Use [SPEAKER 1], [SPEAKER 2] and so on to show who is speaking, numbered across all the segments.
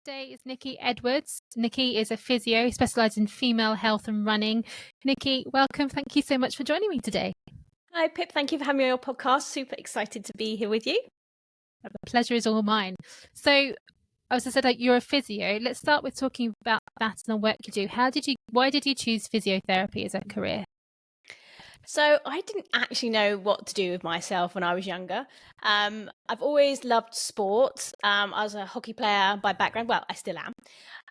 [SPEAKER 1] Today is Nicky Edwards. Nicky is a physio specialised in female health and running. Nicky, welcome. Thank you so much for joining me today.
[SPEAKER 2] Hi, Pip. Thank you for having me on your podcast. Super excited to be here with you.
[SPEAKER 1] The pleasure is all mine. So, as I said, you're a physio. Let's start with talking about that and the work you do. Why did you choose physiotherapy as a career?
[SPEAKER 2] So I didn't actually know what to do with myself when I was younger. I've always loved sport. I was a hockey player by background. Well, I still am.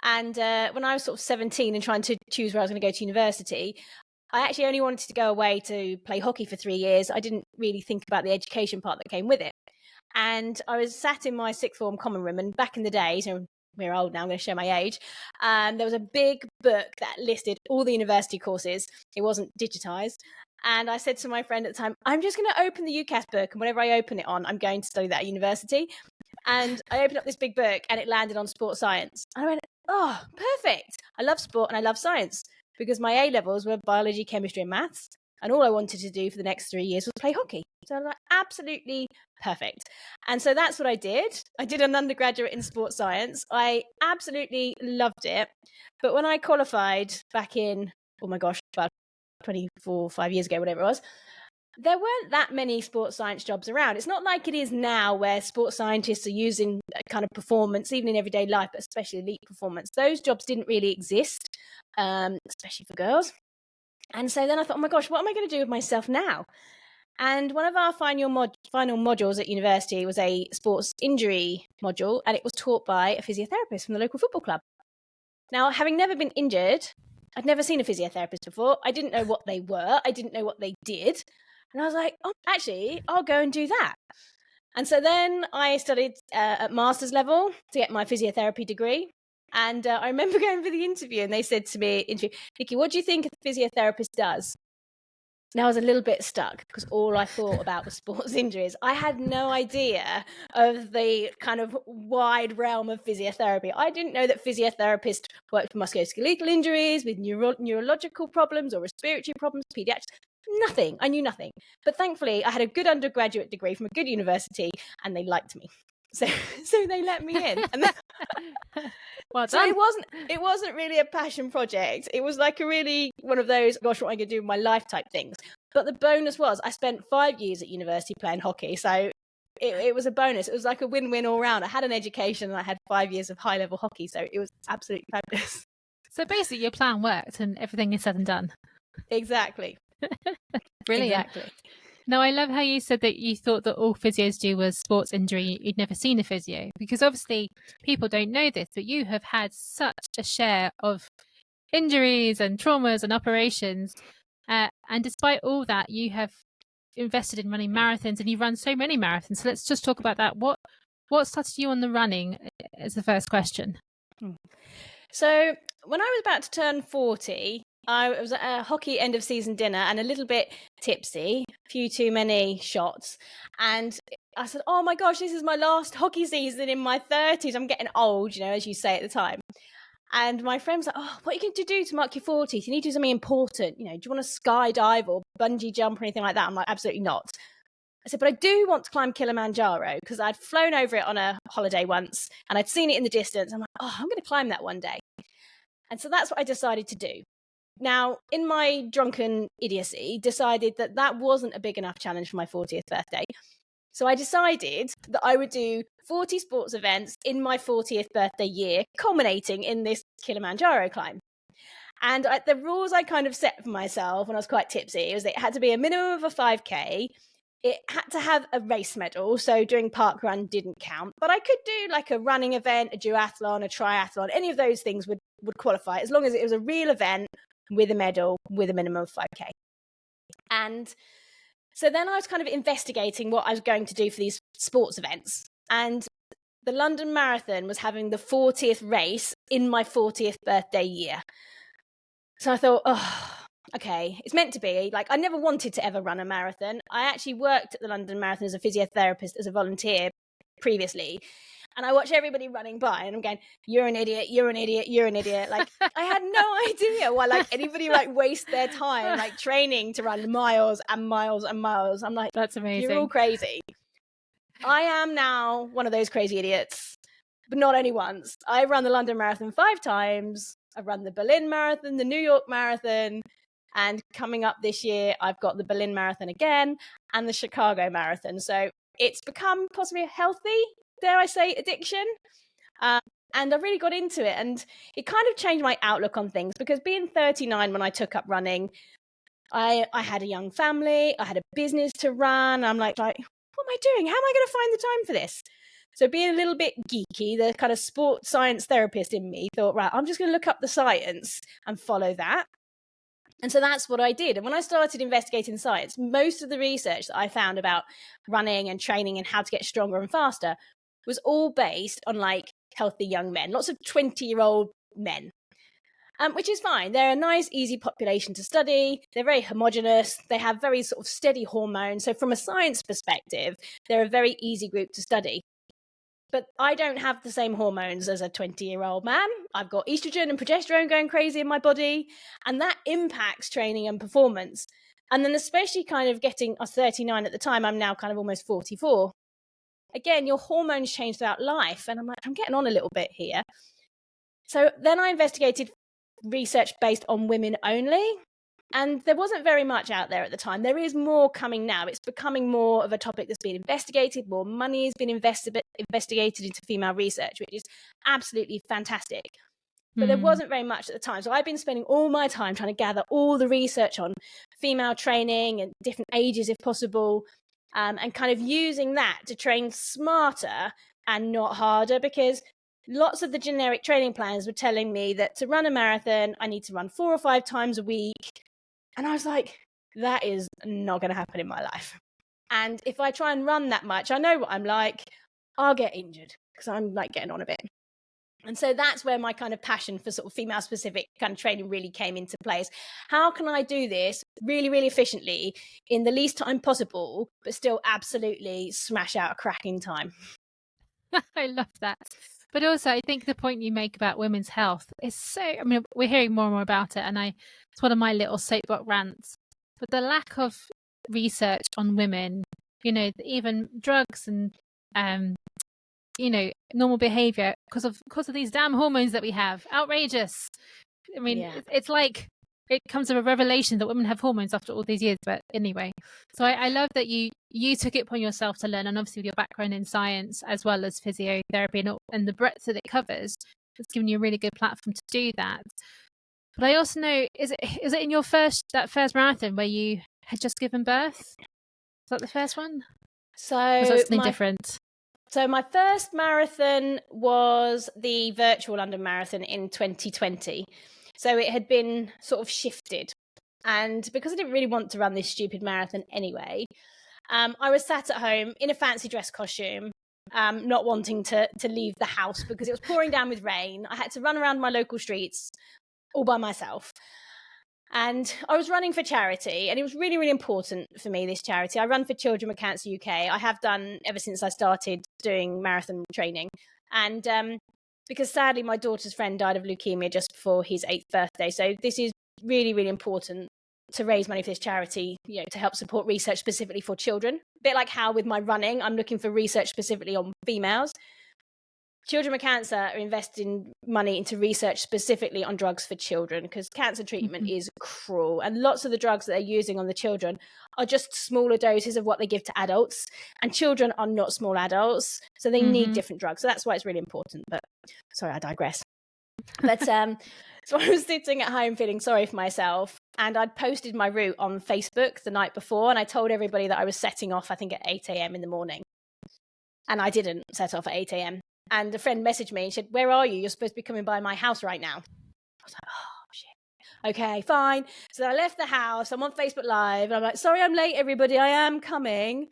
[SPEAKER 2] And when I was sort of 17 and trying to choose where I was going to go to university, I actually only wanted to go away to play hockey for 3 years. I didn't really think about the education part that came with it. And I was sat in my sixth form common room, and back in the days, we're old now, I'm going to show my age, there was a big book that listed all the university courses. It wasn't digitised. And I said to my friend at the time, I'm just going to open the UCAS book, and whatever I open it on, I'm going to study that at university. And I opened up this big book and it landed on sports science. And I went, oh, perfect. I love sport and I love science, because my A-levels were biology, chemistry and maths. And all I wanted to do for the next 3 years was play hockey. So I'm like, absolutely perfect. And so that's what I did. I did an undergraduate in sports science. I absolutely loved it. But when I qualified back in, oh my gosh, about 5 years ago, whatever it was, there weren't that many sports science jobs around. It's not like it is now, where sports scientists are using kind of performance, even in everyday life, but especially elite performance. Those jobs didn't really exist, especially for girls. And so then I thought, oh my gosh, what am I going to do with myself now? And one of our final modules at university was a sports injury module, and it was taught by a physiotherapist from the local football club. Now, having never been injured, I'd never seen a physiotherapist before. I didn't know what they were. I didn't know what they did. And I was like, oh, actually, I'll go and do that. And so then I studied at master's level to get my physiotherapy degree. And I remember going for the interview, and they said to me, Nicky, what do you think a physiotherapist does? And I was a little bit stuck, because all I thought about was sports injuries. I had no idea of the kind of wide realm of physiotherapy. I didn't know that physiotherapists worked with musculoskeletal injuries, with neurological problems or respiratory problems, pediatrics. Nothing. I knew nothing. But thankfully, I had a good undergraduate degree from a good university, and they liked me. So they let me in. And
[SPEAKER 1] Well
[SPEAKER 2] so
[SPEAKER 1] done.
[SPEAKER 2] it wasn't really a passion project. It was like a really one of those, gosh, what am I going to do with my life type things. But the bonus was I spent 5 years at university playing hockey. So it was a bonus. It was like a win-win all round. I had an education and I had 5 years of high-level hockey. So it was absolutely fabulous.
[SPEAKER 1] So basically your plan worked and everything is said and done.
[SPEAKER 2] Exactly.
[SPEAKER 1] Brilliant.
[SPEAKER 2] Exactly.
[SPEAKER 1] Now, I love how you said that you thought that all physios do was sports injury. You'd never seen a physio, because obviously people don't know this, but you have had such a share of injuries and traumas and operations. And despite all that, you have invested in running marathons, and you run so many marathons. So let's just talk about that. What started you on the running is the first question.
[SPEAKER 2] So when I was about to turn 40, I was at a hockey end of season dinner and a little bit tipsy, a few too many shots. And I said, oh my gosh, this is my last hockey season in my 30s. I'm getting old, as you say at the time. And my friend was like, oh, what are you going to do to mark your 40s? You need to do something important. Do you want to skydive or bungee jump or anything like that? I'm like, absolutely not. I said, but I do want to climb Kilimanjaro, because I'd flown over it on a holiday once and I'd seen it in the distance. I'm like, oh, I'm going to climb that one day. And so that's what I decided to do. Now, in my drunken idiocy, decided that that wasn't a big enough challenge for my 40th birthday. So I decided that I would do 40 sports events in my 40th birthday year, culminating in this Kilimanjaro climb. And the rules I kind of set for myself when I was quite tipsy was that it had to be a minimum of a 5K. It had to have a race medal, so doing park run didn't count. But I could do like a running event, a duathlon, a triathlon. Any of those things would qualify, as long as it was a real event with a medal with a minimum of 5K. And so then I was kind of investigating what I was going to do for these sports events. And the London Marathon was having the 40th race in my 40th birthday year. So I thought, oh, okay, it's meant to be. Like, I never wanted to ever run a marathon. I actually worked at the London Marathon as a physiotherapist, as a volunteer previously. And I watch everybody running by and I'm going, you're an idiot, you're an idiot, you're an idiot. Like, I had no idea why anybody waste their time training to run miles and miles and miles. I'm like,
[SPEAKER 1] that's amazing.
[SPEAKER 2] You're all crazy. I am now one of those crazy idiots. but not only once. I've run the London Marathon 5 times. I've run the Berlin Marathon, the New York Marathon, and coming up this year, I've got the Berlin Marathon again and the Chicago Marathon. So it's become possibly a healthy, dare I say, addiction. And I really got into it, and it kind of changed my outlook on things, because being 39 when I took up running, I had a young family, I had a business to run. I'm like, what am I doing? How am I going to find the time for this? So being a little bit geeky, the kind of sports science therapist in me thought, right, I'm just going to look up the science and follow that. And so that's what I did. And when I started investigating science, most of the research that I found about running and training and how to get stronger and faster was all based on like healthy young men, lots of 20-year-old men, which is fine. They're a nice, easy population to study. They're very homogenous. They have very sort of steady hormones. So from a science perspective, they're a very easy group to study. But I don't have the same hormones as a 20-year-old man. I've got estrogen and progesterone going crazy in my body, and that impacts training and performance. And then especially kind of getting, I was 39 at the time, I'm now kind of almost 44. Again, your hormones change throughout life. And I'm like, I'm getting on a little bit here. So then I investigated research based on women only. And there wasn't very much out there at the time. There is more coming now. It's becoming more of a topic that's been investigated. More money has been investigated into female research, which is absolutely fantastic. But there wasn't very much at the time. So I've been spending all my time trying to gather all the research on female training and different ages if possible, and kind of using that to train smarter and not harder, because lots of the generic training plans were telling me that to run a marathon, I need to run 4 or 5 times a week. And I was like, that is not going to happen in my life. And if I try and run that much, I know what I'm like, I'll get injured because I'm like getting on a bit. And so that's where my kind of passion for sort of female specific kind of training really came into place. How can I do this really, really efficiently in the least time possible, but still absolutely smash out a cracking time?
[SPEAKER 1] I love that. But also, I think the point you make about women's health is so, I mean, we're hearing more and more about it, and it's one of my little soapbox rants. But the lack of research on women, even drugs and, normal behavior because of these damn hormones that we have. Outrageous. I mean, it's like it comes to a revelation that women have hormones after all these years. But anyway, so I love that you took it upon yourself to learn, and obviously with your background in science as well as physiotherapy and the breadth that it covers, it's given you a really good platform to do that. But I also know, is it in your first marathon where you had just given birth? Is that the first one?
[SPEAKER 2] So
[SPEAKER 1] was that something different?
[SPEAKER 2] So my first marathon was the virtual London Marathon in 2020. So it had been sort of shifted. And because I didn't really want to run this stupid marathon anyway, I was sat at home in a fancy dress costume, not wanting to leave the house because it was pouring down with rain. I had to run around my local streets all by myself. And I was running for charity, and it was really, really important for me, this charity. I run for Children with Cancer UK. I have done ever since I started doing marathon training. And because sadly, my daughter's friend died of leukemia just before his 8th birthday. So this is really, really important to raise money for this charity, to help support research specifically for children. A bit like how with my running, I'm looking for research specifically on females. Children with Cancer are investing money into research specifically on drugs for children, because cancer treatment is cruel. And lots of the drugs that they're using on the children are just smaller doses of what they give to adults. And children are not small adults, so they need different drugs. So that's why it's really important. But sorry, I digress. But so I was sitting at home feeling sorry for myself, and I'd posted my route on Facebook the night before, and I told everybody that I was setting off, I think, at 8 a.m. in the morning. And I didn't set off at 8 a.m. And a friend messaged me and said, "Where are you? You're supposed to be coming by my house right now." I was like, oh, shit. Okay, fine. So I left the house. I'm on Facebook Live. And I'm like, sorry, I'm late, everybody. I am coming.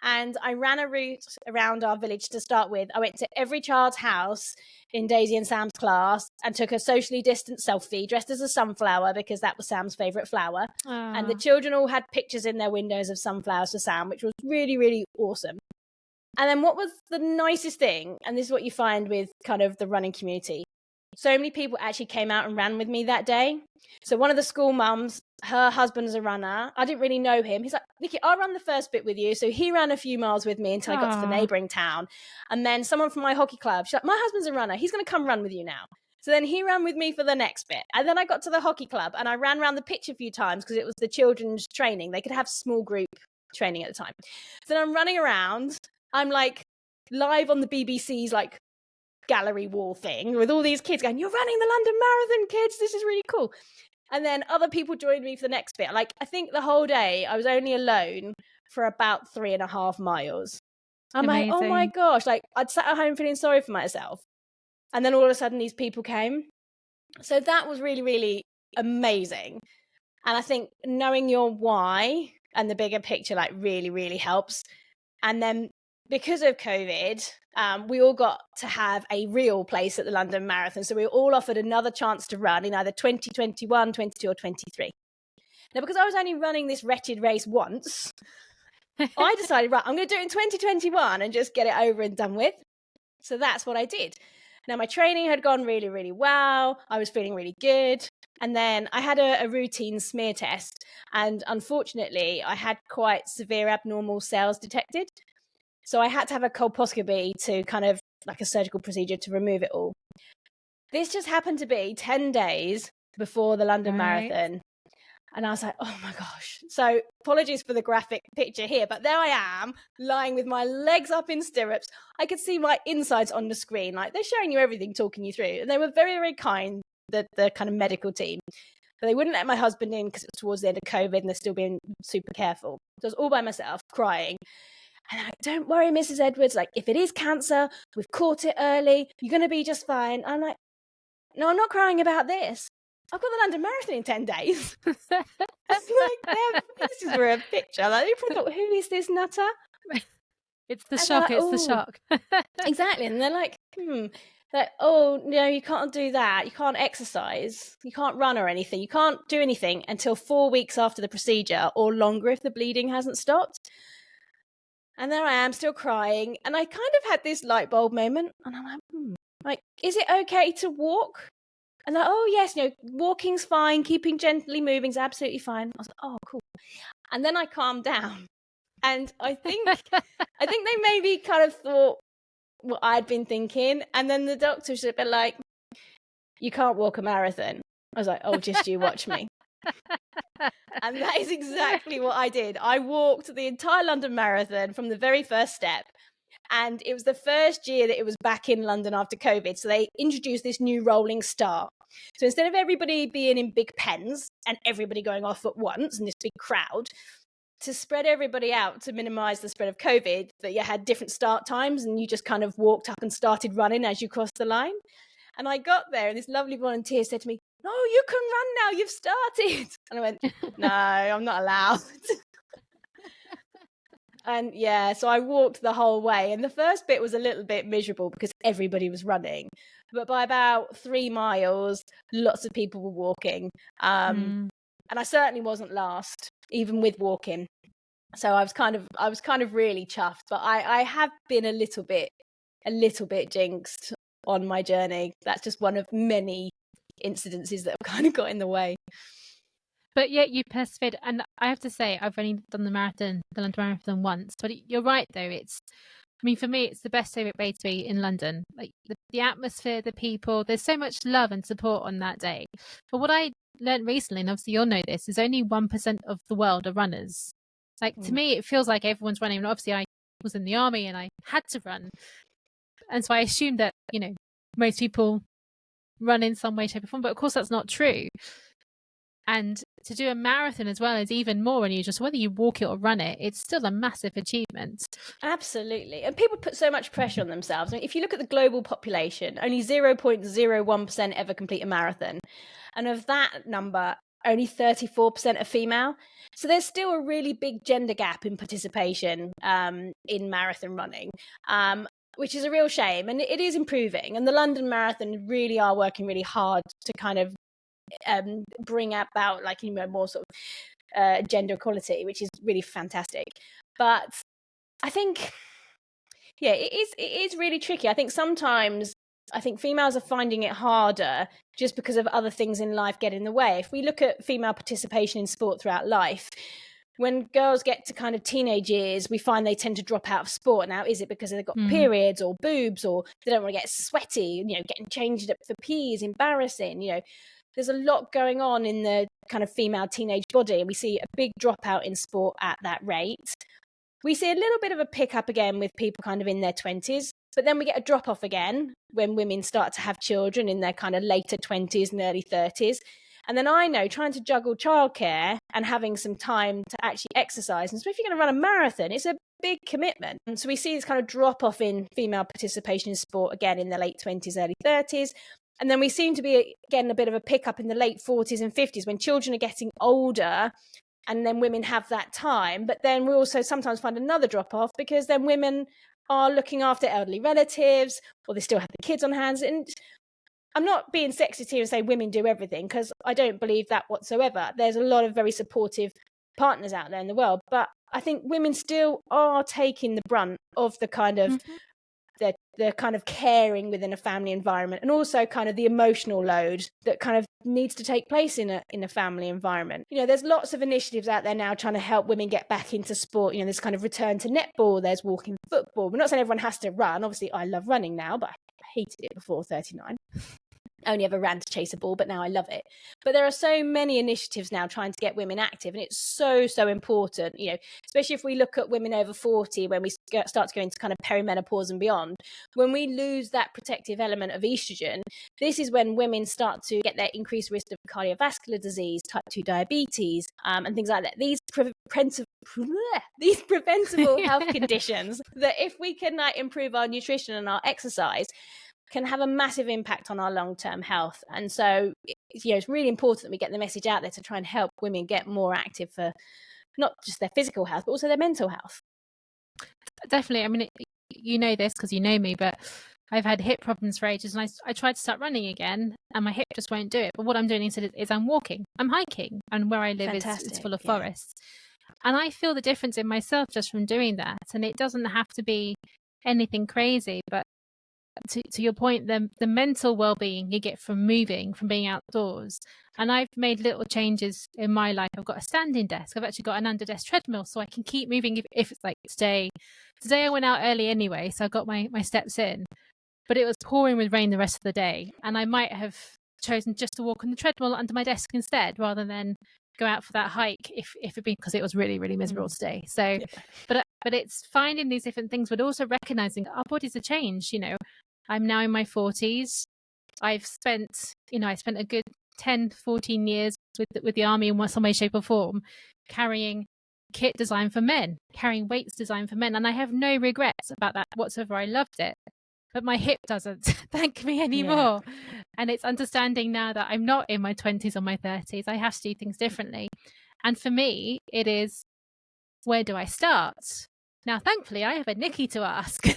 [SPEAKER 2] And I ran a route around our village to start with. I went to every child's house in Daisy and Sam's class and took a socially distant selfie dressed as a sunflower because that was Sam's favourite flower.
[SPEAKER 1] Aww.
[SPEAKER 2] And the children all had pictures in their windows of sunflowers for Sam, which was really, really awesome. And then what was the nicest thing, and this is what you find with kind of the running community, so many people actually came out and ran with me that day. So one of the school mums, her husband's a runner. I didn't really know him. He's like, Nicky, I'll run the first bit with you. So he ran a few miles with me until I got to the neighbouring town. And then someone from my hockey club, she's like, my husband's a runner. He's going to come run with you now. So then he ran with me for the next bit. And then I got to the hockey club and I ran around the pitch a few times because it was the children's training. They could have small group training at the time. So then I'm running around. I'm like live on the BBC's like gallery wall thing with all these kids going, you're running the London Marathon, kids. This is really cool. And then other people joined me for the next bit. Like, I think the whole day I was only alone for about 3.5 miles. I'm
[SPEAKER 1] Amazing.
[SPEAKER 2] like, oh my gosh. Like, I'd sat at home feeling sorry for myself. And then all of a sudden these people came. So that was really, really amazing. And I think knowing your why and the bigger picture, like, really, really helps. And then because of COVID, we all got to have a real place at the London Marathon. So we were all offered another chance to run in either 2021, 22 or 23. Now, because I was only running this wretched race once, I decided, right, I'm going to do it in 2021 and just get it over and done with. So that's what I did. Now, my training had gone really, really well. I was feeling really good. And then I had a routine smear test. And unfortunately, I had quite severe abnormal cells detected. So I had to have a colposcopy to kind of like a surgical procedure to remove it all. This just happened to be 10 days before the London Marathon. And I was like, oh my gosh. So apologies for the graphic picture here, but there I am lying with my legs up in stirrups. I could see my insides on the screen. Like, they're showing you everything, talking you through. And they were very, very kind, the kind of medical team. But they wouldn't let my husband in because it was towards the end of COVID and they're still being super careful. So I was all by myself crying. And I'm like, don't worry, Mrs. Edwards. Like, if it is cancer, we've caught it early. You're going to be just fine. I'm like, no, I'm not crying about this. I've got the London Marathon in 10 days. It's like their faces were a picture. Like, people thought, who is this nutter?
[SPEAKER 1] It's the shock. Like, it's the shock.
[SPEAKER 2] Exactly. And they're like, like, oh, no, you can't do that. You can't exercise. You can't run or anything. You can't do anything until 4 weeks after the procedure or longer if the bleeding hasn't stopped. And there I am still crying. And I kind of had this light bulb moment. And I'm like, is it okay to walk? And like, oh, yes, walking's fine. Keeping gently moving is absolutely fine. I was like, oh, cool. And then I calmed down. And I think they maybe kind of thought what I'd been thinking. And then the doctor was a bit like, you can't walk a marathon. I was like, oh, just you watch me. And that is exactly what I did. I walked the entire London Marathon from the very first step. And it was the first year that it was back in London after COVID. So they introduced this new rolling start. So instead of everybody being in big pens and everybody going off at once and this big crowd, to spread everybody out to minimize the spread of COVID, that you had different start times and you just kind of walked up and started running as you crossed the line. And I got there and this lovely volunteer said to me, no, you can run now, you've started. And I went, no, I'm not allowed. And yeah, so I walked the whole way. And the first bit was a little bit miserable because everybody was running. But by about 3 miles, lots of people were walking. And I certainly wasn't last, even with walking. So I was kind of really chuffed. But I have been a little bit jinxed on my journey. That's just one of many incidences that have kind of got in the way.
[SPEAKER 1] But yet you persevered, and I have to say, I've only done the London Marathon once. But you're right, though. For me, it's the best favourite way to be in London. Like the atmosphere, the people. There's so much love and support on that day. But what I learned recently, and obviously you'll know this, is only 1% of the world are runners. Like to me, it feels like everyone's running. And obviously, I was in the army and I had to run, and so I assumed that most people run in some way, shape, or form. But of course, that's not true. And to do a marathon as well is even more unusual. So whether you walk it or run it, it's still a massive achievement.
[SPEAKER 2] Absolutely. And people put so much pressure on themselves. I mean, if you look at the global population, only 0.01% ever complete a marathon. And of that number, only 34% are female. So there's still a really big gender gap in participation in marathon running, which is a real shame. And it is improving. And the London Marathon really are working really hard to kind of bring about more sort of gender equality, which is really fantastic. But I think it is really tricky. I think sometimes I think females are finding it harder just because of other things in life get in the way. If we look at female participation in sport throughout life, when girls get to kind of teenage years, we find they tend to drop out of sport. Now, is it because they've got periods or boobs, or they don't want to get sweaty, getting changed up for pee is embarrassing, there's a lot going on in the kind of female teenage body, and we see a big dropout in sport at that rate. We see a little bit of a pickup again with people kind of in their 20s, but then we get a drop off again when women start to have children in their kind of later 20s and early 30s. And then I know trying to juggle childcare and having some time to actually exercise, and so if you're going to run a marathon, it's a big commitment. And so we see this kind of drop off in female participation in sport again in the late 20s, early 30s. And then we seem to be getting a bit of a pickup in the late 40s and 50s when children are getting older, and then women have that time. But then we also sometimes find another drop off because then women are looking after elderly relatives, or they still have the kids on hands. And I'm not being sexist here and say women do everything, because I don't believe that whatsoever. There's a lot of very supportive partners out there in the world, but I think women still are taking the brunt of the kind of the kind of caring within a family environment, and also kind of the emotional load that kind of needs to take place in a family environment. There's lots of initiatives out there now trying to help women get back into sport. There's kind of return to netball, there's walking football. We're not saying everyone has to run. Obviously, I love running now, but I hated it before 39. Only ever ran to chase a ball, but now I love it. But there are so many initiatives now trying to get women active, and it's so important, especially if we look at women over 40, when we start to go into kind of perimenopause and beyond. When we lose that protective element of estrogen, this is when women start to get their increased risk of cardiovascular disease, type 2 diabetes, and things like that. These preventable health conditions that, if we can improve our nutrition and our exercise, can have a massive impact on our long-term health. And so it's really important that we get the message out there to try and help women get more active for not just their physical health, but also their mental health.
[SPEAKER 1] Definitely. I mean, you know this because you know me, but I've had hip problems for ages, and I tried to start running again, and my hip just won't do it. But what I'm doing instead is I'm walking, I'm hiking, and where I live is full of forests. And I feel the difference in myself just from doing that. And it doesn't have to be anything crazy, but to your point, the mental well-being you get from moving, from being outdoors. And I've made little changes in my life. I've got a standing desk. I've actually got an under-desk treadmill, so I can keep moving if it's like today I went out early anyway, so I got my steps in, but it was pouring with rain the rest of the day, and I might have chosen just to walk on the treadmill under my desk instead, rather than go out for that hike if it been because it was really, really miserable today. So but it's finding these different things, but also recognizing our bodies have changed. I'm now in my 40s. I've spent a good 10, 14 years with the army in some way, shape or form, carrying kit designed for men, carrying weights designed for men. And I have no regrets about that whatsoever. I loved it. But my hip doesn't thank me anymore. Yeah. And it's understanding now that I'm not in my 20s or my 30s. I have to do things differently. And for me, it is, where do I start? Now, thankfully, I have a Nicky to ask.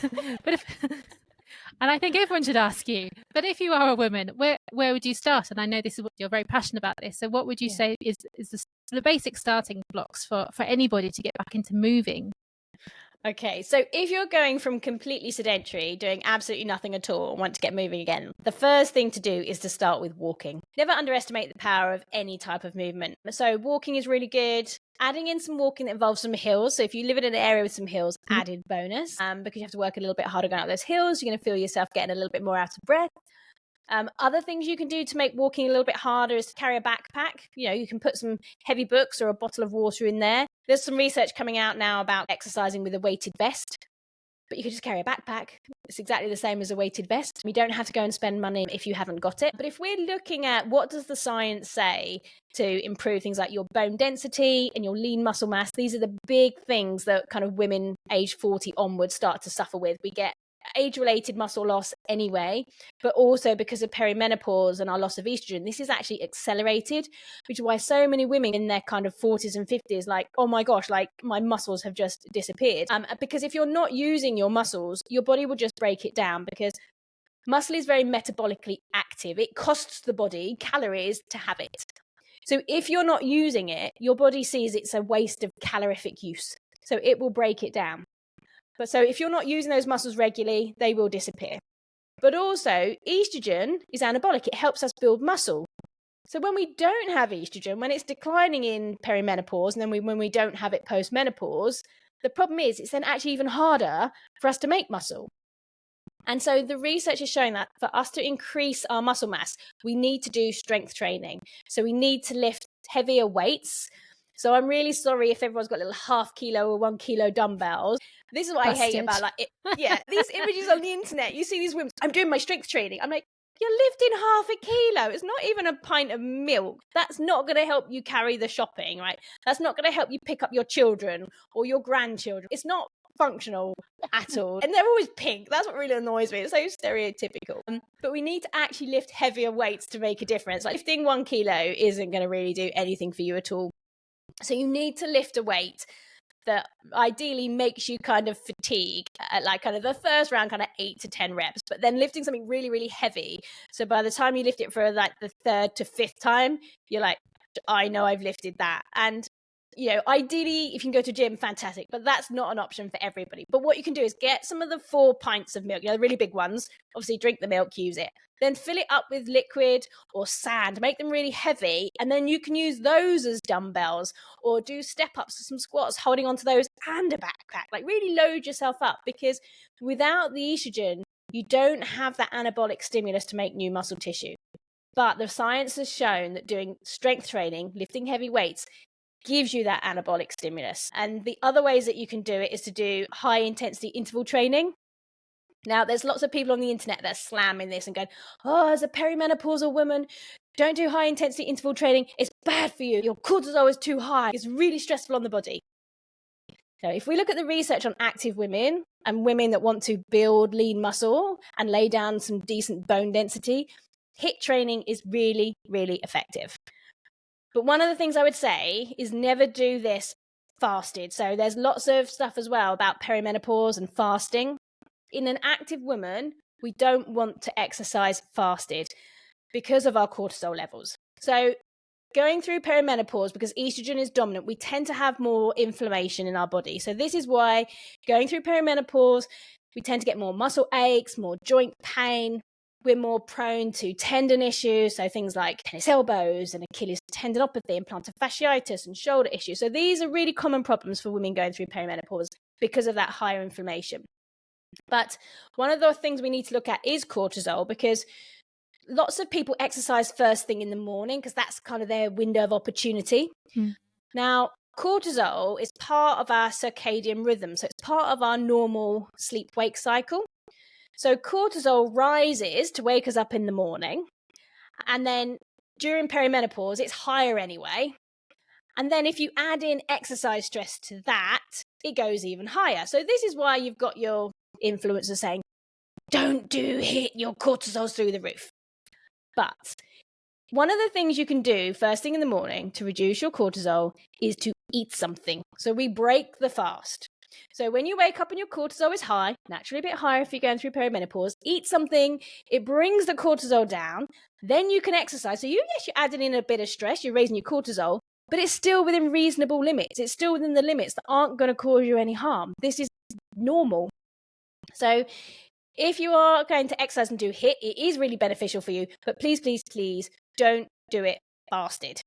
[SPEAKER 1] And I think everyone should ask you. But if you are a woman, where would you start? And I know this is what you're very passionate about this. So what would you say is the basic starting blocks for anybody to get back into moving?
[SPEAKER 2] Okay, so if you're going from completely sedentary, doing absolutely nothing at all, and want to get moving again, the first thing to do is to start with walking. Never underestimate the power of any type of movement. So walking is really good. Adding in some walking that involves some hills. So if you live in an area with some hills, added bonus, because you have to work a little bit harder going up those hills. You're going to feel yourself getting a little bit more out of breath. Other things you can do to make walking a little bit harder is to carry a backpack. You can put some heavy books or a bottle of water in there. There's some research coming out now about exercising with a weighted vest, but you can just carry a backpack. It's exactly the same as a weighted vest. You don't have to go and spend money if you haven't got it. But if we're looking at what does the science say to improve things like your bone density and your lean muscle mass, these are the big things that kind of women age 40 onwards start to suffer with. We get age-related muscle loss anyway, but also because of perimenopause and our loss of estrogen, this is actually accelerated, which is why so many women in their kind of 40s and 50s, like, oh my gosh, like my muscles have just disappeared. Because if you're not using your muscles, your body will just break it down, because muscle is very metabolically active. It costs the body calories to have it. So if you're not using it, your body sees it's a waste of calorific use. So it will break it down. But so if you're not using those muscles regularly, they will disappear. But also, estrogen is anabolic. It helps us build muscle. So when we don't have estrogen, when it's declining in perimenopause, and then when we don't have it post-menopause, the problem is it's then actually even harder for us to make muscle. And so the research is showing that for us to increase our muscle mass, we need to do strength training. So we need to lift heavier weights. So I'm really sorry if everyone's got little 0.5 kilo or 1 kilo dumbbells. This is what I hate about these images on the internet. You see these women, I'm doing my strength training. I'm like, you're lifting 0.5 kilo. It's not even a pint of milk. That's not going to help you carry the shopping, right? That's not going to help you pick up your children or your grandchildren. It's not functional at all. And they're always pink. That's what really annoys me. It's so stereotypical. But we need to actually lift heavier weights to make a difference. Like lifting 1 kilo isn't going to really do anything for you at all. So you need to lift a weight that ideally makes you kind of fatigue at like kind of the first round, kind of 8 to 10 reps, but then lifting something really, really heavy. So by the time you lift it for like the 3rd to 5th time, you're like, I know I've lifted that. And you know, ideally, if you can go to a gym, fantastic, but that's not an option for everybody. But what you can do is get some of the 4 pints of milk, you know, the really big ones. Obviously, drink the milk, use it. Then fill it up with liquid or sand, make them really heavy, and then you can use those as dumbbells or do step-ups, some squats, holding onto those and a backpack. Like really load yourself up, because without the estrogen, you don't have that anabolic stimulus to make new muscle tissue. But the science has shown that doing strength training, lifting heavy weights, gives you that anabolic stimulus. And the other ways that you can do it is to do high intensity interval training. Now, there's lots of people on the internet that are slamming this and going, oh, as a perimenopausal woman, don't do high intensity interval training. It's bad for you. Your cortisol is too high. It's really stressful on the body. So if we look at the research on active women and women that want to build lean muscle and lay down some decent bone density, HIIT training is really, really effective. But one of the things I would say is never do this fasted. So there's lots of stuff as well about perimenopause and fasting. In an active woman, we don't want to exercise fasted because of our cortisol levels. So going through perimenopause, because estrogen is dominant, we tend to have more inflammation in our body. So this is why going through perimenopause, we tend to get more muscle aches, more joint pain. We're more prone to tendon issues, so things like tennis elbows and Achilles tendinopathy and plantar fasciitis and shoulder issues. So these are really common problems for women going through perimenopause because of that higher inflammation. But one of the things we need to look at is cortisol, because lots of people exercise first thing in the morning because that's kind of their window of opportunity. Now, cortisol is part of our circadian rhythm, so it's part of our normal sleep-wake cycle. So cortisol rises to wake us up in the morning, and then during perimenopause, it's higher anyway. And then if you add in exercise stress to that, it goes even higher. So this is why you've got your influencers saying, don't do HIIT, your cortisol's through the roof. But one of the things you can do first thing in the morning to reduce your cortisol is to eat something. So we break the fast. So when you wake up and your cortisol is high, naturally a bit higher if you're going through perimenopause, eat something, it brings the cortisol down, then you can exercise. So you're adding in a bit of stress, you're raising your cortisol, but it's still within reasonable limits. It's still within the limits that aren't going to cause you any harm. This is normal. So if you are going to exercise and do HIIT, it is really beneficial for you, but please, please, please don't do it fasted.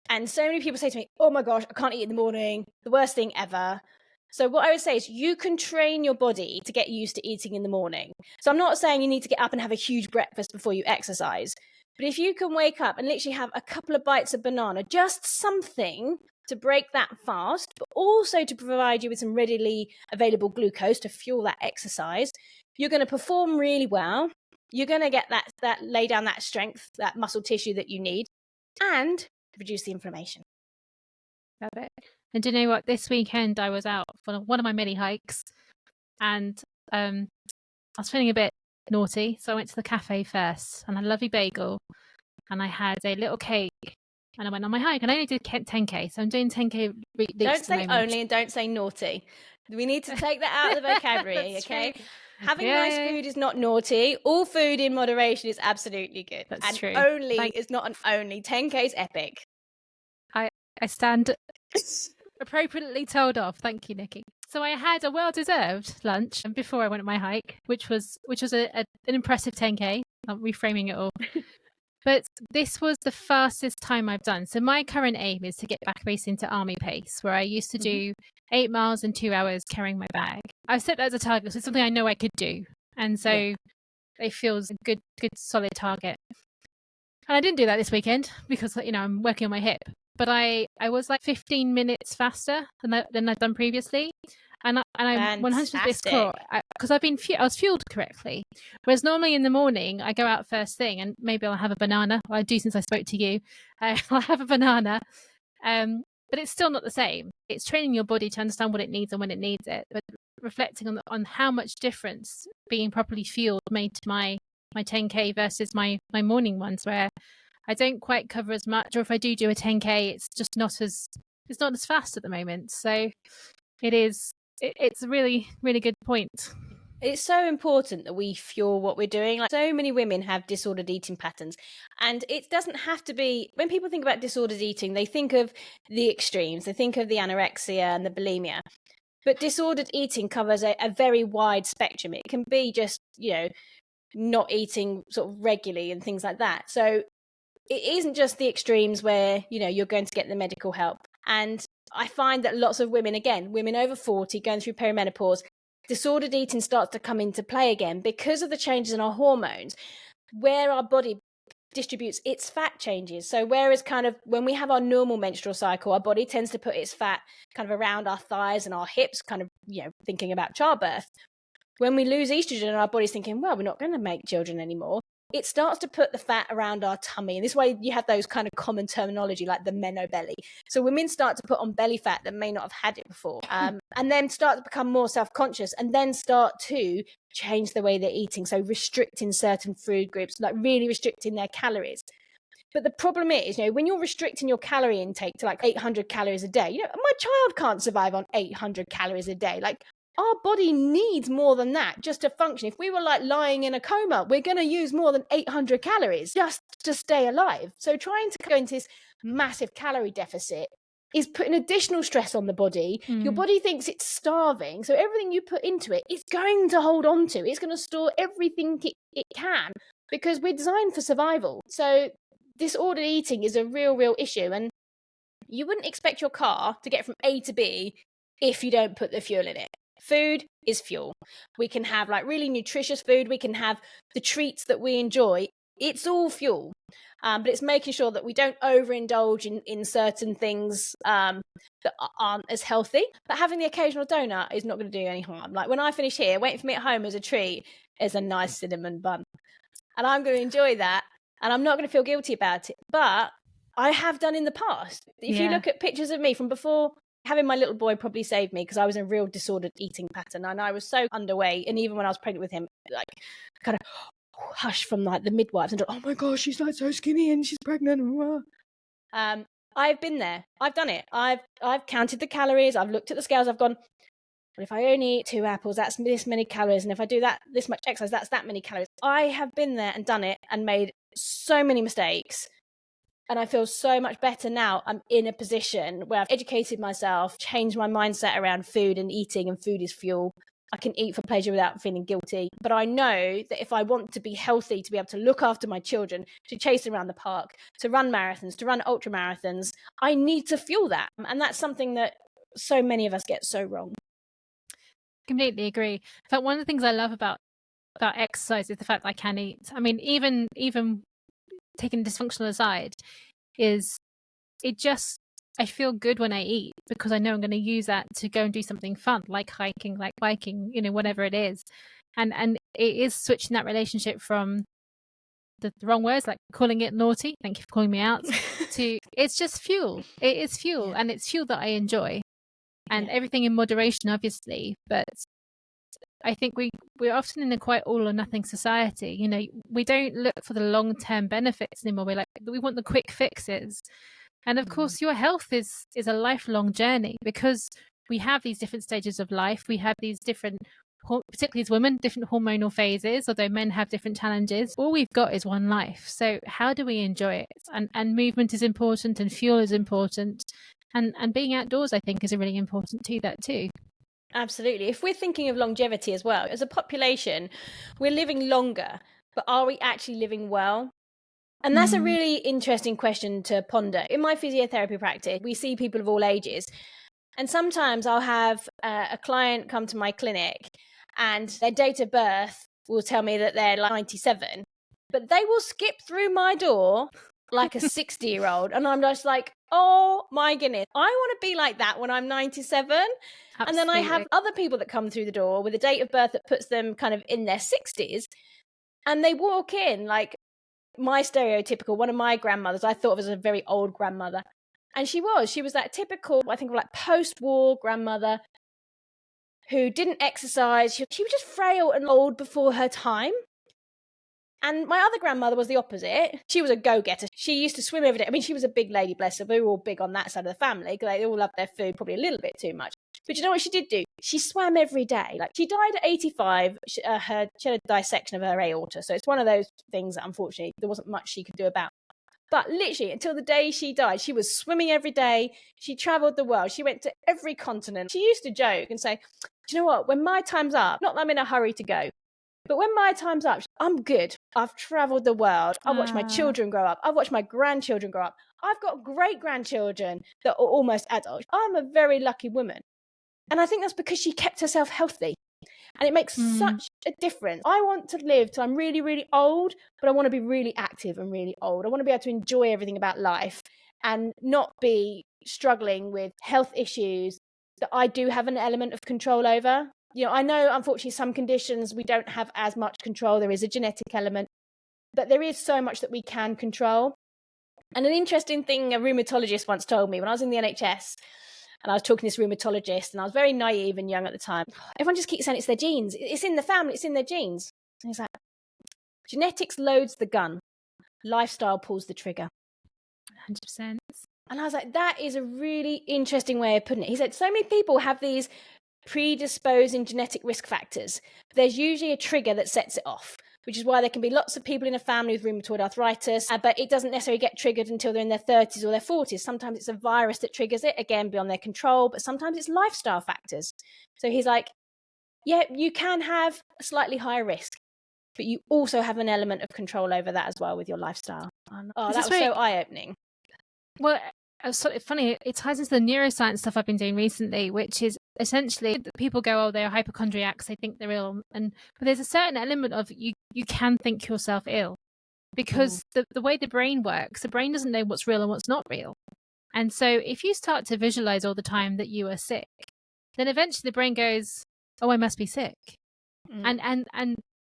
[SPEAKER 2] And so many people say to me, oh my gosh, I can't eat in the morning, the worst thing ever. So what I would say is you can train your body to get used to eating in the morning. So I'm not saying you need to get up and have a huge breakfast before you exercise. But if you can wake up and literally have a couple of bites of banana, just something to break that fast, but also to provide you with some readily available glucose to fuel that exercise, you're going to perform really well. You're going to get that lay down that strength, that muscle tissue that you need, and reduce the inflammation.
[SPEAKER 1] Love it. And do you know what? This weekend I was out for one of my mini hikes, and I was feeling a bit naughty, so I went to the cafe first and had a lovely bagel, and I had a little cake, and I went on my hike. And I only did 10k, so I'm doing 10k leaps.
[SPEAKER 2] Don't say only and don't say naughty. We need to take that out of the vocabulary, okay?
[SPEAKER 1] True.
[SPEAKER 2] Having nice food is not naughty. All food in moderation is absolutely good.
[SPEAKER 1] That's true.
[SPEAKER 2] Only is not an only. 10k is epic.
[SPEAKER 1] I stand Appropriately told off. Thank you, Nikki. So I had a well-deserved lunch before I went on my hike, which was an impressive 10K. I'm reframing it all. But this was the fastest time I've done. So my current aim is to get back racing to army pace, where I used to do 8 miles in 2 hours carrying my bag. I've set that as a target, so it's something I know I could do. And so it feels a good, solid target. And I didn't do that this weekend because, I'm working on my hip. But I was like 15 minutes faster than I'd done previously. And I'm 100% sure because I was fueled correctly. Whereas normally in the morning I go out first thing and maybe I'll have a banana. Well, I do since I spoke to you. I'll have a banana. But it's still not the same. It's training your body to understand what it needs and when it needs it. But reflecting on how much difference being properly fueled made to my 10K versus my morning ones, where I don't quite cover as much, or if I do a 10K, it's just not as fast at the moment. So it's a really, really good point.
[SPEAKER 2] It's so important that we fuel what we're doing. Like, so many women have disordered eating patterns, and it doesn't have to be, when people think about disordered eating, they think of the extremes. They think of the anorexia and the bulimia. But disordered eating covers a very wide spectrum. It can be just, not eating sort of regularly and things like that. So it isn't just the extremes where, you're going to get the medical help. And I find that lots of women over 40 going through perimenopause, disordered eating starts to come into play again because of the changes in our hormones, where our body distributes its fat changes. So whereas kind of when we have our normal menstrual cycle, our body tends to put its fat kind of around our thighs and our hips, kind of, thinking about childbirth. When we lose estrogen and our body's thinking, well, we're not going to make children anymore, it starts to put the fat around our tummy. And this way you have those kind of common terminology like the meno belly. So women start to put on belly fat that may not have had it before, and then start to become more self-conscious, and then start to change the way they're eating. So restricting certain food groups, like really restricting their calories. But the problem is, when you're restricting your calorie intake to like 800 calories a day, my child can't survive on 800 calories a day. Like, our body needs more than that just to function. If we were like lying in a coma, we're going to use more than 800 calories just to stay alive. So trying to go into this massive calorie deficit is putting additional stress on the body. Your body thinks it's starving. So everything you put into it, it's going to hold on to. It's going to store everything it can, because we're designed for survival. So disordered eating is a real issue. And you wouldn't expect your car to get from A to B if you don't put the fuel in it. Food is fuel. We can have like really nutritious food. We can have the treats that we enjoy. It's all fuel. But it's making sure that we don't overindulge in certain things that aren't as healthy. But having the occasional donut is not going to do any harm. Like when I finish here, waiting for me at home as a treat is a nice cinnamon bun. And I'm going to enjoy that. And I'm not going to feel guilty about it. But I have done in the past. If you look at pictures of me from before, having my little boy probably saved me, because I was in a real disordered eating pattern and I was so underweight. And even when I was pregnant with him, like kind of hush from like the midwives and oh my gosh, she's like so skinny and she's pregnant. I've been there. I've done it. I've counted the calories. I've looked at the scales. I've gone, well, if I only eat 2 apples, that's this many calories. And if I do that, this much exercise, that's that many calories. I have been there and done it and made so many mistakes. And I feel so much better now. I'm in a position where I've educated myself, changed my mindset around food and eating, and food is fuel. I can eat for pleasure without feeling guilty. But I know that if I want to be healthy, to be able to look after my children, to chase them around the park, to run marathons, to run ultra marathons, I need to fuel that. And that's something that so many of us get so wrong.
[SPEAKER 1] Completely agree. In fact, one of the things I love about exercise is the fact that I can eat. I mean, even taking dysfunctional aside, is it just, I feel good when I eat because I know I'm going to use that to go and do something fun, like hiking, like biking, whatever it is. And it is switching that relationship from the wrong words, like calling it naughty, thank you for calling me out, to it's just fuel. It is fuel, and it's fuel that I enjoy. And everything in moderation, obviously, but I think we're often in a quite all or nothing society. We don't look for the long-term benefits anymore. We want the quick fixes. And of course, your health is a lifelong journey, because we have these different stages of life. We have these different, particularly as women, different hormonal phases, although men have different challenges. All we've got is one life. So how do we enjoy it? And movement is important, and fuel is important. And being outdoors, I think, is a really important to that too.
[SPEAKER 2] Absolutely. If we're thinking of longevity as well, as a population, we're living longer, but are we actually living well? And that's a really interesting question to ponder. In my physiotherapy practice, we see people of all ages. And sometimes I'll have a client come to my clinic and their date of birth will tell me that they're like 97, but they will skip through my door like a 60-year-old. And I'm just like, oh my goodness, I want to be like that when I'm 97.
[SPEAKER 1] Absolutely.
[SPEAKER 2] And then I have other people that come through the door with a date of birth that puts them kind of in their 60s. And they walk in like my stereotypical, one of my grandmothers, I thought of as a very old grandmother. And she was that typical, I think, like post-war grandmother who didn't exercise. She was just frail and old before her time. And my other grandmother was the opposite. She was a go-getter. She used to swim every day. I mean, she was a big lady, bless her. We were all big on that side of the family because they all loved their food probably a little bit too much. But you know what she did do? She swam every day. Like, she died at 85. She had a dissection of her aorta. So it's one of those things that, unfortunately, there wasn't much she could do about. But literally, until the day she died, she was swimming every day. She travelled the world. She went to every continent. She used to joke and say, do you know what? When my time's up, not that I'm in a hurry to go, but when my time's up, I'm good. I've travelled the world. I've watched my children grow up. I've watched my grandchildren grow up. I've got great-grandchildren that are almost adults. I'm a very lucky woman. And I think that's because she kept herself healthy. And it makes such a difference. I want to live till I'm really, really old, but I want to be really active and really old. I want to be able to enjoy everything about life and not be struggling with health issues that I do have an element of control over. You know, I know, unfortunately, some conditions we don't have as much control. There is a genetic element, but there is so much that we can control. And an interesting thing a rheumatologist once told me when I was in the NHS, and I was talking to this rheumatologist, and I was very naive and young at the time. Everyone just keeps saying it's their genes. It's in the family. It's in their genes. And he's like, genetics loads the gun. Lifestyle pulls the trigger.
[SPEAKER 1] 100%.
[SPEAKER 2] And I was like, that is a really interesting way of putting it. He said, so many people have these predisposing genetic risk factors. There's usually a trigger that sets it off, which is why there can be lots of people in a family with rheumatoid arthritis, but it doesn't necessarily get triggered until they're in their 30s or their 40s. Sometimes it's a virus that triggers it, again, beyond their control, but sometimes it's lifestyle factors. So he's like, yeah, you can have a slightly higher risk, but you also have an element of control over that as well with your lifestyle. Oh, that was so eye-opening.
[SPEAKER 1] Well, it's sort of funny. It ties into the neuroscience stuff I've been doing recently, which is essentially people go, oh, they're hypochondriacs, they think they're ill. But there's a certain element of you can think yourself ill because the way the brain works, the brain doesn't know what's real and what's not real. And so if you start to visualize all the time that you are sick, then eventually the brain goes, oh, I must be sick. And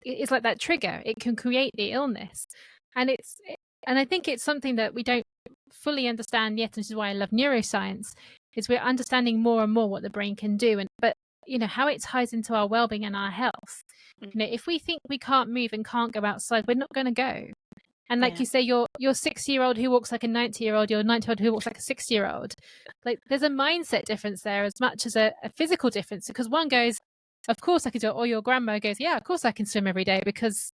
[SPEAKER 1] it's like that trigger. It can create the illness. And I think it's something that we don't fully understand yet, and this is why I love neuroscience, is we're understanding more and more what the brain can do, but you know how it ties into our well-being and our health. You know, if we think we can't move and can't go outside, we're not going to go. And like you say, your 60-year-old who walks like a 90-year-old, your 90-year-old who walks like a 60-year-old, like there's a mindset difference there as much as a physical difference, because one goes, of course I can do it, or your grandma goes, yeah, of course I can swim every day because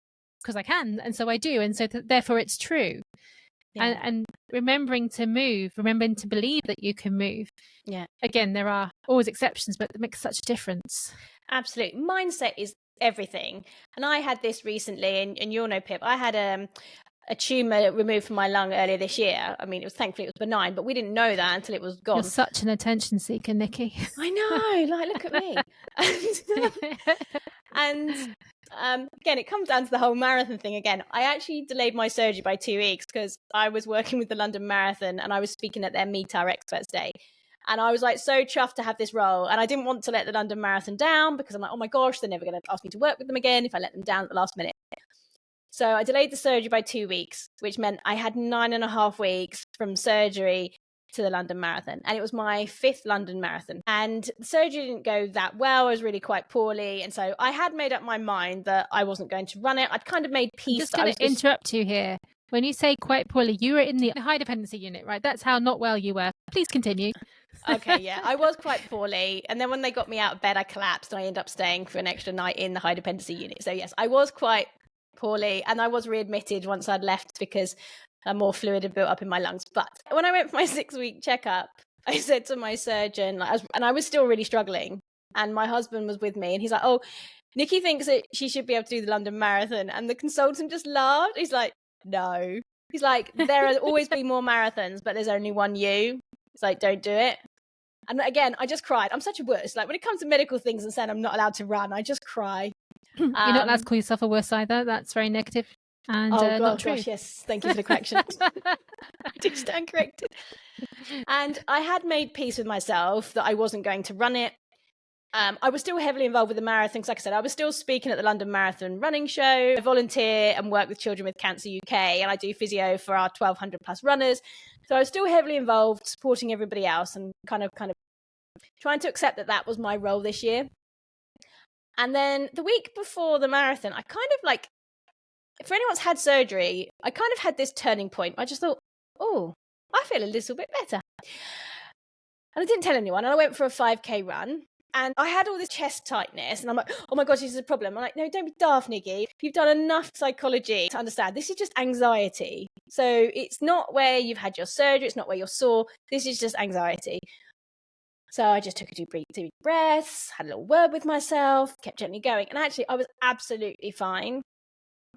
[SPEAKER 1] I can, and so I do, and so therefore it's true. And remembering to move, remembering to believe that you can move. Yeah. Again, there are always exceptions, but it makes such a difference.
[SPEAKER 2] Absolutely. Mindset is everything. And I had this recently, and you'll know, Pip, I had a tumour removed from my lung earlier this year. I mean, thankfully it was benign, but we didn't know that until it was gone.
[SPEAKER 1] You're such an attention seeker, Nicky.
[SPEAKER 2] I know, like, look at me. And again, it comes down to the whole marathon thing again. I actually delayed my surgery by 2 weeks because I was working with the London Marathon and I was speaking at their Meet Our Experts Day. And I was like so chuffed to have this role. And I didn't want to let the London Marathon down because I'm like, oh my gosh, they're never going to ask me to work with them again if I let them down at the last minute. So I delayed the surgery by 2 weeks, which meant I had 9.5 weeks from surgery to the London Marathon. And it was my 5th London Marathon. And the surgery didn't go that well. I was really quite poorly. And so I had made up my mind that I wasn't going to run it. I'd kind of made peace.
[SPEAKER 1] I'm just going to interrupt you here. When you say quite poorly, you were in the high dependency unit, right? That's how not well you were. Please continue.
[SPEAKER 2] Okay, yeah. I was quite poorly. And then when they got me out of bed, I collapsed and I ended up staying for an extra night in the high dependency unit. So yes, I was quite poorly. And I was readmitted once I'd left because more fluid had built up in my lungs. But when I went for my 6-week checkup, I said to my surgeon, and I was still really struggling, and my husband was with me, and he's like, "Oh, Nicky thinks that she should be able to do the London Marathon," and the consultant just laughed. He's like, "No." He's like, "There will always be more marathons, but there's only one you." It's like, "Don't do it." And again, I just cried. I'm such a wuss. Like when it comes to medical things and saying I'm not allowed to run, I just cry.
[SPEAKER 1] You're not allowed to call yourself a wuss either. That's very negative and not true.
[SPEAKER 2] Gosh, yes. Thank you for the correction. I did stand corrected. And I had made peace with myself that I wasn't going to run it. I was still heavily involved with the marathons. Like I said, I was still speaking at the London Marathon running show. I volunteer and work with Children with Cancer UK, and I do physio for our 1,200 plus runners. So I was still heavily involved, supporting everybody else, and kind of trying to accept that that was my role this year. And then the week before the marathon, I kind of like, for anyone's had surgery, I kind of had this turning point. I just thought, oh, I feel a little bit better. And I didn't tell anyone. And I went for a 5K run. And I had all this chest tightness. And I'm like, oh my gosh, this is a problem. I'm like, no, don't be daft, Nicky. You've done enough psychology to understand. This is just anxiety. So it's not where you've had your surgery. It's not where you're sore. This is just anxiety. So I just took a deep breaths, had a little word with myself, kept gently going. And actually, I was absolutely fine.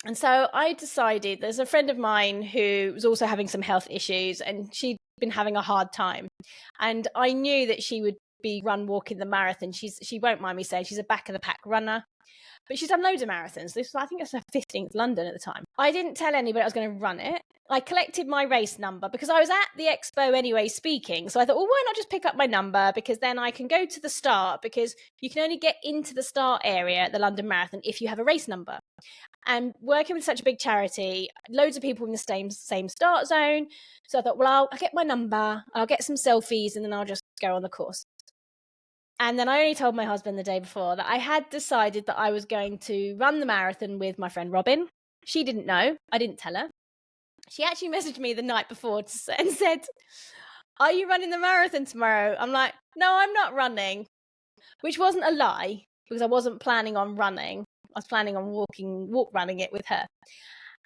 [SPEAKER 2] And so I decided, there's a friend of mine who was also having some health issues, and she'd been having a hard time. And I knew that she would be walking the marathon. She won't mind me saying she's a back of the pack runner, but she's done loads of marathons. I think it's her 15th London at the time. I didn't tell anybody I was going to run it. I collected my race number because I was at the expo anyway speaking. So I thought, well, why not just pick up my number, because then I can go to the start, because you can only get into the start area at the London Marathon if you have a race number. And working with such a big charity, loads of people in the same start zone. So I thought, well, I'll get my number, I'll get some selfies, and then I'll just go on the course. And then I only told my husband the day before that I had decided that I was going to run the marathon with my friend Robin. She didn't know. I didn't tell her. She actually messaged me the night before and said, "Are you running the marathon tomorrow?" I'm like, "No, I'm not running," which wasn't a lie, because I wasn't planning on running. I was planning on running it with her.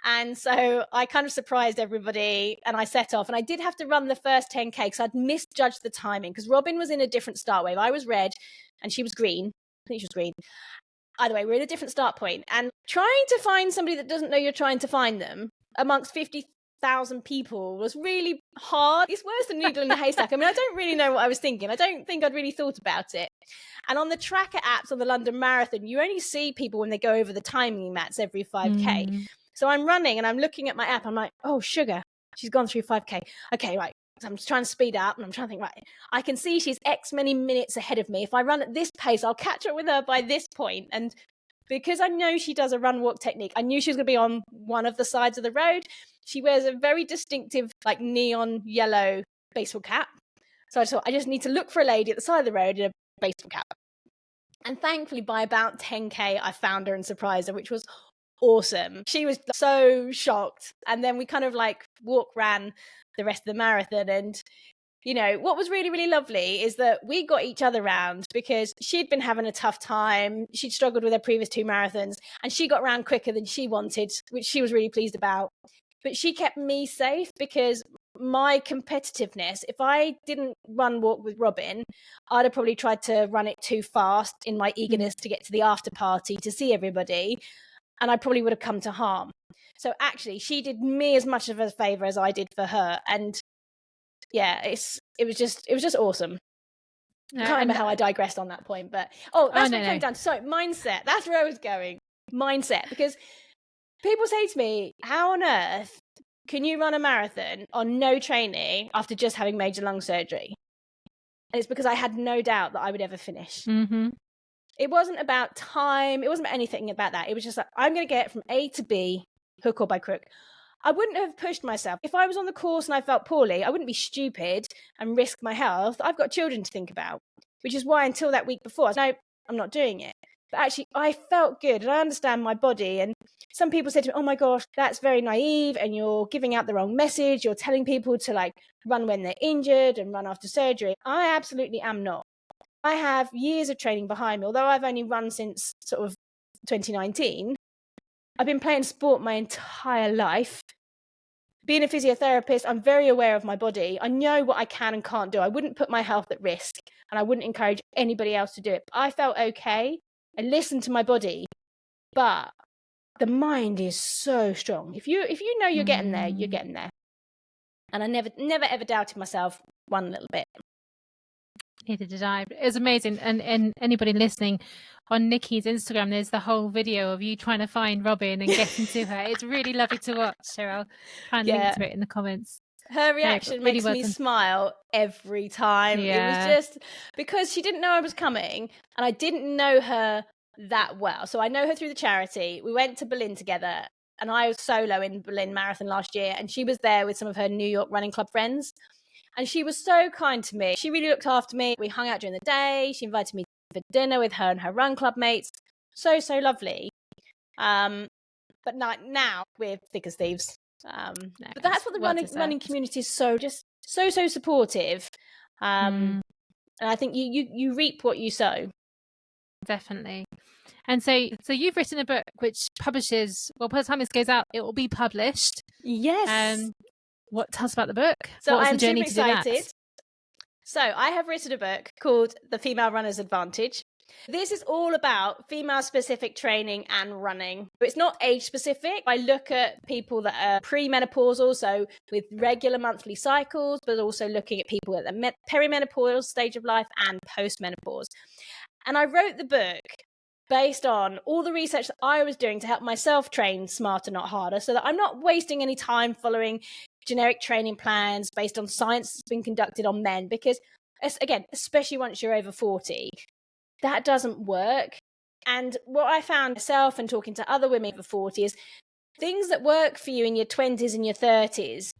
[SPEAKER 2] And so I kind of surprised everybody, and I set off, and I did have to run the first 10K because I'd misjudged the timing, because Robin was in a different start wave. I was red and she was green. I think she was green. Either way, we're in a different start point, and trying to find somebody that doesn't know you're trying to find them amongst 50,000 people was really hard. It's worse than needle in a haystack. I mean, I don't really know what I was thinking. I don't think I'd really thought about it. And on the tracker apps on the London Marathon, you only see people when they go over the timing mats every 5K. So I'm running and I'm looking at my app. I'm like, oh, sugar, she's gone through 5K. Okay, right. So I'm just trying to speed up, and I'm trying to think, right, I can see she's X many minutes ahead of me. If I run at this pace, I'll catch up with her by this point. And because I know she does a run walk technique, I knew she was going to be on one of the sides of the road. She wears a very distinctive, like neon yellow baseball cap. So I thought, I just need to look for a lady at the side of the road in a baseball cap. And thankfully, by about 10K, I found her and surprised her, which was awesome. She was so shocked. And then we kind of like ran the rest of the marathon. And, you know, what was really, really lovely is that we got each other round, because she'd been having a tough time. She'd struggled with her previous 2 marathons, and she got round quicker than she wanted, which she was really pleased about. But she kept me safe, because my competitiveness, if I didn't walk with Robin, I'd have probably tried to run it too fast in my eagerness to get to the after party to see everybody, and I probably would have come to harm. So actually, she did me as much of a favour as I did for her. And yeah, it was just awesome. I can't remember how I digressed on that point, but that's what it came down to. So mindset, that's where I was going. Mindset, because people say to me, how on earth can you run a marathon on no training after just having major lung surgery? And it's because I had no doubt that I would ever finish. It wasn't about time. It wasn't about anything about that. It was just like, I'm going to get from A to B, hook or by crook. I wouldn't have pushed myself. If I was on the course and I felt poorly, I wouldn't be stupid and risk my health. I've got children to think about, which is why until that week before, I was, no, I'm not doing it. But actually, I felt good, and I understand my body. And some people said to me, oh my gosh, that's very naive, and you're giving out the wrong message. You're telling people to like run when they're injured and run after surgery. I absolutely am not. I have years of training behind me. Although I've only run since sort of 2019, I've been playing sport my entire life, being a physiotherapist, I'm very aware of my body. I know what I can and can't do. I wouldn't put my health at risk, and I wouldn't encourage anybody else to do it. I felt okay. I listened to my body, but the mind is so strong. If you know you're getting there, you're getting there. And I never ever doubted myself one little bit.
[SPEAKER 1] Neither did I. It was amazing. And anybody listening, on Nicky's Instagram, there's the whole video of you trying to find Robin and getting to her. It's really lovely to watch, Cheryl. Try and link to it in the comments.
[SPEAKER 2] Her reaction makes me smile every time. It was just because she didn't know I was coming, and I didn't know her that well. So I know her through the charity. We went to Berlin together, and I was solo in Berlin Marathon last year, and she was there with some of her New York running club friends. And she was so kind to me. She really looked after me. We hung out during the day. She invited me for dinner with her and her run club mates. So lovely. But now we're thick as thieves. But that's what the running community is so supportive. And I think you reap what you sow.
[SPEAKER 1] Definitely. And so you've written a book which publishes, well, by the time this goes out, it will be published.
[SPEAKER 2] Yes.
[SPEAKER 1] Tell us about the book.
[SPEAKER 2] So I'm super excited. So I have written a book called The Female Runner's Advantage. This is all about female-specific training and running. It's not age-specific. I look at people that are premenopausal, so with regular monthly cycles, but also looking at people at the perimenopausal stage of life and post-menopause. And I wrote the book based on all the research that I was doing to help myself train smarter, not harder, so that I'm not wasting any time following generic training plans based on science that's been conducted on men, because again, especially once you're over 40, that doesn't work. And what I found myself and talking to other women over 40 is things that work for you in your 20s and your 30s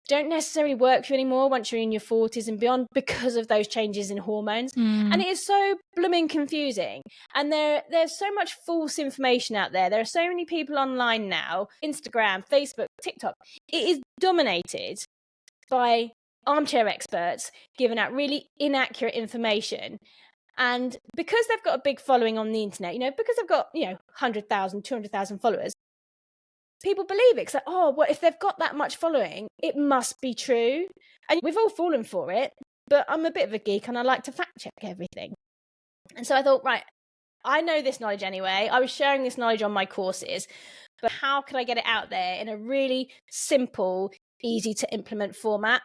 [SPEAKER 2] don't necessarily work for you anymore once you're in your 40s and beyond, because of those changes in hormones. And it is so blooming confusing. And there's so much false information out there. There are so many people online now, Instagram, Facebook, TikTok. It is dominated by armchair experts giving out really inaccurate information. And because they've got a big following on the internet, because they've got, 100,000, 200,000 followers, people believe it. It's like, oh, well, if they've got that much following, it must be true. And we've all fallen for it, but I'm a bit of a geek and I like to fact check everything. And so I thought, right, I know this knowledge anyway. I was sharing this knowledge on my courses, but how could I get it out there in a really simple, easy to implement format?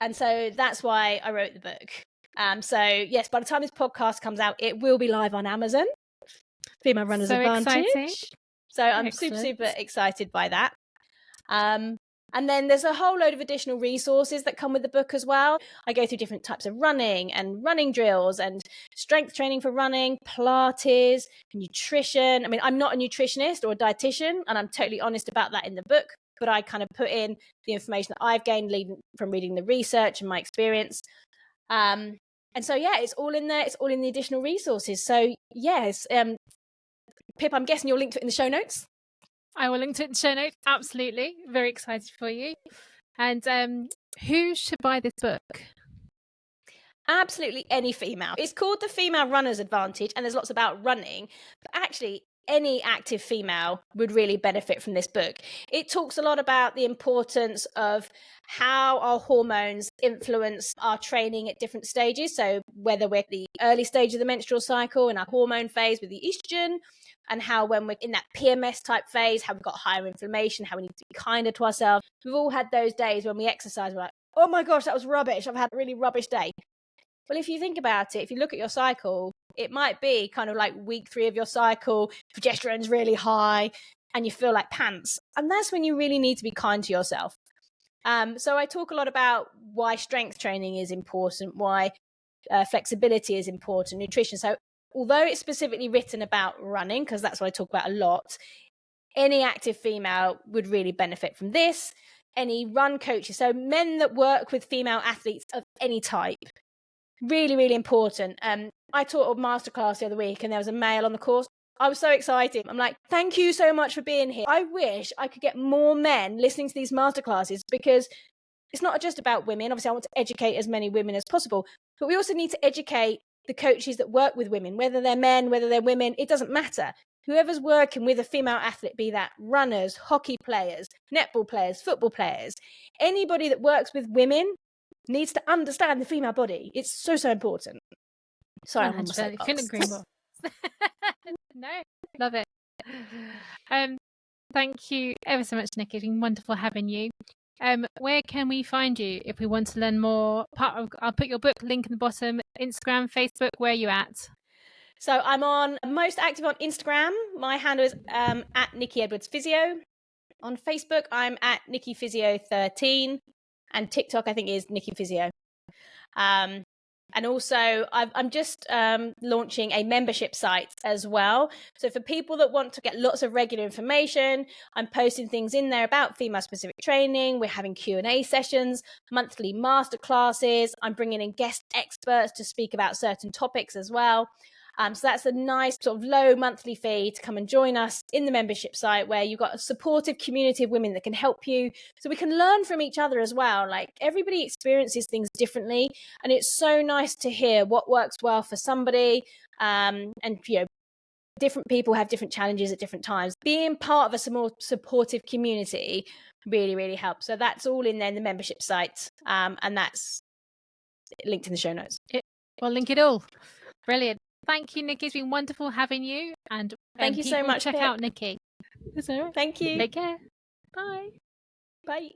[SPEAKER 2] And so that's why I wrote the book. So yes, by the time this podcast comes out, it will be live on Amazon. Female Runner's Advantage. Exciting. So I'm super excited by that. And then there's a whole load of additional resources that come with the book as well. I go through different types of running and running drills and strength training for running, Pilates, nutrition. I mean, I'm not a nutritionist or a dietitian, and I'm totally honest about that in the book, but I kind of put in the information that I've gained from reading the research and my experience. And so, yeah, it's all in there. It's all in the additional resources. So, yes, Pip, I'm guessing you'll link to it in the show notes.
[SPEAKER 1] I will link to it in the show notes. Absolutely. Very excited for you. And who should buy this book?
[SPEAKER 2] Absolutely any female. It's called The Female Runner's Advantage, and there's lots about running. But actually, any active female would really benefit from this book. It talks a lot about the importance of how our hormones influence our training at different stages. So whether we're at the early stage of the menstrual cycle in our hormone phase with the estrogen, and how when we're in that PMS type phase, how we've got higher inflammation, how we need to be kinder to ourselves. We've all had those days when we exercise, we're like, oh my gosh, that was rubbish. I've had a really rubbish day. Well, if you think about it, if you look at your cycle, it might be kind of like week 3 of your cycle, progesterone's really high and you feel like pants. And that's when you really need to be kind to yourself. So I talk a lot about why strength training is important, why flexibility is important, nutrition. So although it's specifically written about running, because that's what I talk about a lot, any active female would really benefit from this. Any run coaches, so men that work with female athletes of any type, really, really important. I taught a masterclass the other week and there was a male on the course. I was so excited. I'm like, thank you so much for being here. I wish I could get more men listening to these masterclasses, because it's not just about women. Obviously, I want to educate as many women as possible, but we also need to educate the coaches that work with women, whether they're men, whether they're women, it doesn't matter. whoever's working with a female athlete, be that runners, hockey players, netball players, football players, anybody that works with women needs to understand the female body. It's so, so important. Sorry, I'm on my soapbox.
[SPEAKER 1] Couldn't agree more. No, love it. Thank you ever so much, Nicky. It's been wonderful having you. Where can we find you if we want to learn more? I'll put your book link in the bottom. Instagram, Facebook, where are you at?
[SPEAKER 2] So I'm most active on Instagram. My handle is at Nicky Edwards Physio. On Facebook, I'm at Nicky Physio 13, and TikTok I think is Nicky Physio. And also, I'm just launching a membership site as well. So for people that want to get lots of regular information, I'm posting things in there about female-specific training. We're having Q&A sessions, monthly masterclasses. I'm bringing in guest experts to speak about certain topics as well. So that's a nice sort of low monthly fee to come and join us in the membership site, where you've got a supportive community of women that can help you, so we can learn from each other as well. Like, everybody experiences things differently, and it's so nice to hear what works well for somebody. And different people have different challenges at different times. Being part of a more supportive community really, really helps. So that's all in there in the membership site, and that's linked in the show notes.
[SPEAKER 1] We'll link it all. Brilliant. Thank you, Nicky. It's been wonderful having you. And
[SPEAKER 2] thank you so much.
[SPEAKER 1] Check out Nicky.
[SPEAKER 2] Thank you.
[SPEAKER 1] Take care. Bye.
[SPEAKER 2] Bye.